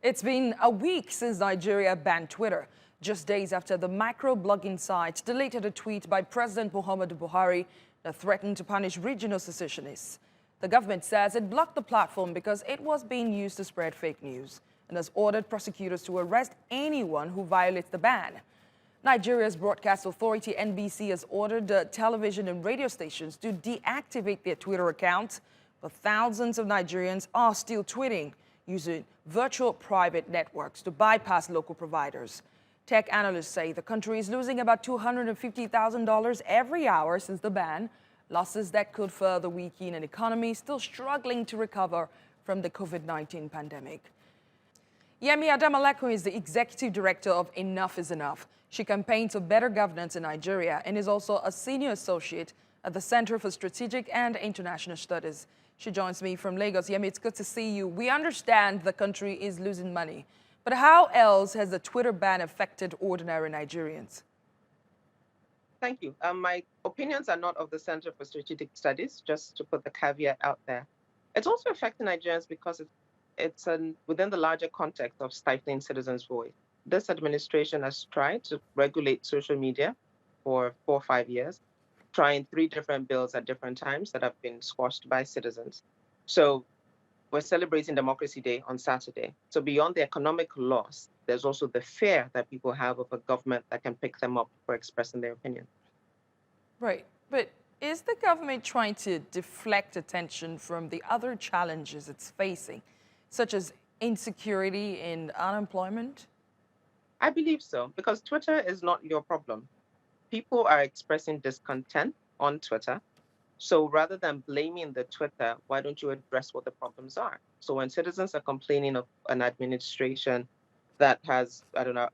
It's been a week since Nigeria banned Twitter, just days after the micro-blogging site deleted a tweet by President Muhammadu Buhari that threatened to punish regional secessionists. The government says it blocked the platform because it was being used to spread fake news and has ordered prosecutors to arrest anyone who violates the ban. Nigeria's broadcast authority, NBC, has ordered television and radio stations to deactivate their Twitter accounts, but thousands of Nigerians are still tweeting, using virtual private networks to bypass local providers. Tech analysts say the country is losing about $250,000 every hour since the ban, losses that could further weaken an economy still struggling to recover from the COVID-19 pandemic. Yemi Adamalekun is the executive director of Enough is Enough. She campaigns for better governance in Nigeria and is also a senior associate at the Center for Strategic and International Studies. She joins me from Lagos. Yemi, it's good to see you. We understand the country is losing money, but how else has the Twitter ban affected ordinary Nigerians? Thank you. My opinions are not of the Center for Strategic Studies, just to put the caveat out there. It's also affecting Nigerians because it's within the larger context of stifling citizens' voice. This administration has tried to regulate social media for 4 or 5 years, trying 3 different bills at different times that have been squashed by citizens. So we're celebrating Democracy Day on Saturday. So beyond the economic loss, there's also the fear that people have of a government that can pick them up for expressing their opinion. Right, but is the government trying to deflect attention from the other challenges it's facing, such as insecurity and unemployment? I believe so, because Twitter is not your problem. People are expressing discontent on Twitter. So rather than blaming the Twitter, why don't you address what the problems are? So when citizens are complaining of an administration that has, I don't know,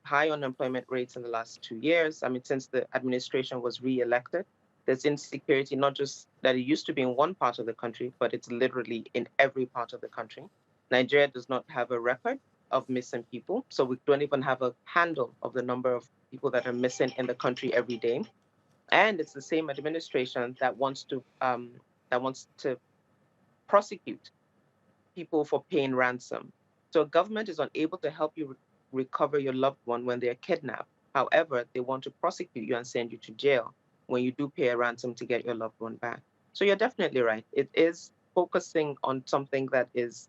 high unemployment rates in the last 2 years, I mean, since the administration was re-elected, there's insecurity, not just that it used to be in one part of the country, but it's literally in every part of the country. Nigeria does not have a record of missing people, so we don't even have a handle of the number of people that are missing in the country every day. And it's the same administration that wants to prosecute people for paying ransom. So government is unable to help you recover your loved one when they're kidnapped. However, they want to prosecute you and send you to jail when you do pay a ransom to get your loved one back. So you're definitely right. It is focusing on something that is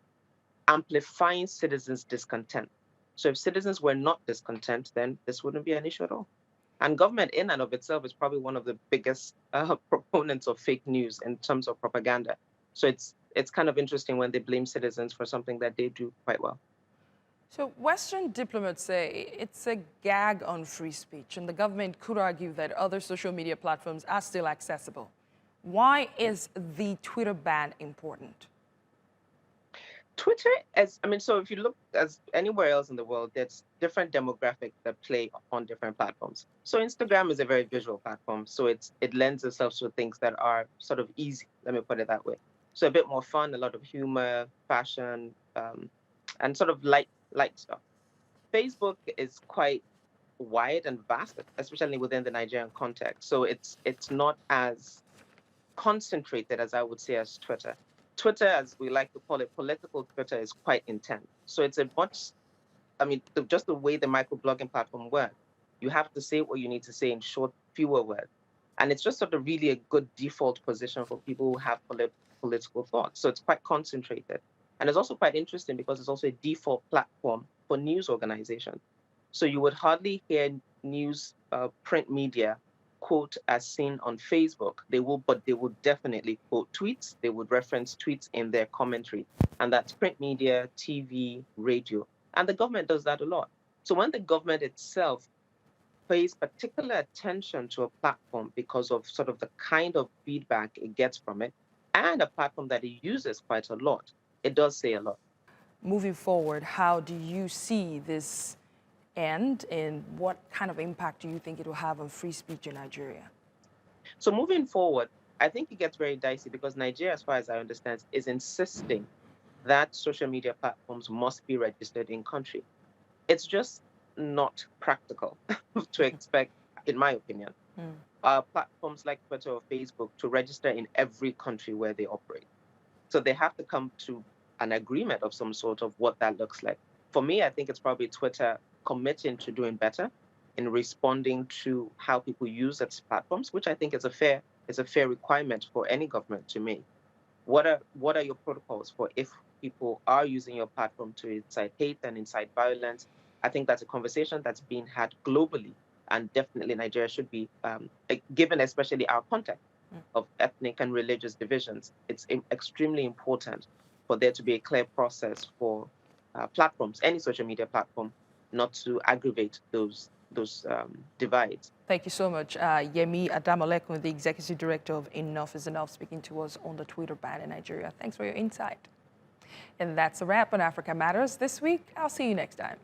amplifying citizens' discontent. So if citizens were not discontent, then this wouldn't be an issue at all. And government in and of itself is probably one of the biggest proponents of fake news in terms of propaganda. So it's kind of interesting when they blame citizens for something that they do quite well. So Western diplomats say it's a gag on free speech, and the government could argue that other social media platforms are still accessible. Why is the Twitter ban important? Twitter so if you look as anywhere else in the world, there's different demographics that play on different platforms. So Instagram is a very visual platform, so it lends itself to things that are sort of easy, let me put it that way. So a bit more fun, a lot of humor, fashion, and sort of light stuff. Facebook is quite wide and vast, especially within the Nigerian context. So it's not as concentrated as I would say as Twitter. Twitter, as we like to call it, political Twitter, is quite intense. So it's just the way the microblogging platform works, you have to say what you need to say in short, fewer words. And it's just sort of really a good default position for people who have political thoughts. So it's quite concentrated. And it's also quite interesting because it's also a default platform for news organizations. So you would hardly hear news, print media quote as seen on Facebook. They will definitely quote tweets. They would reference tweets in their commentary. And that's print media, TV, radio. And the government does that a lot. So when the government itself pays particular attention to a platform because of sort of the kind of feedback it gets from it, and a platform that it uses quite a lot, it does say a lot. Moving forward, how do you see this end, and what kind of impact do you think it will have on free speech in Nigeria? So moving forward, I think it gets very dicey because Nigeria, as far as I understand, is insisting that social media platforms must be registered in country. It's just not practical to expect, in my opinion, platforms like Twitter or Facebook to register in every country where they operate. So they have to come to an agreement of some sort of what that looks like. For me, I think it's probably Twitter committing to doing better in responding to how people use its platforms, which I think is a fair requirement for any government to make. What are your protocols for if people are using your platform to incite hate and incite violence? I think that's a conversation that's being had globally, and definitely Nigeria should be given, especially our context of ethnic and religious divisions. It's extremely important for there to be a clear process for platforms, any social media platform, not to aggravate those divides. Thank you so much. Yemi Adamolekun, the Executive Director of Enough is Enough, speaking to us on the Twitter ban in Nigeria. Thanks for your insight. And that's a wrap on Africa Matters this week. I'll see you next time.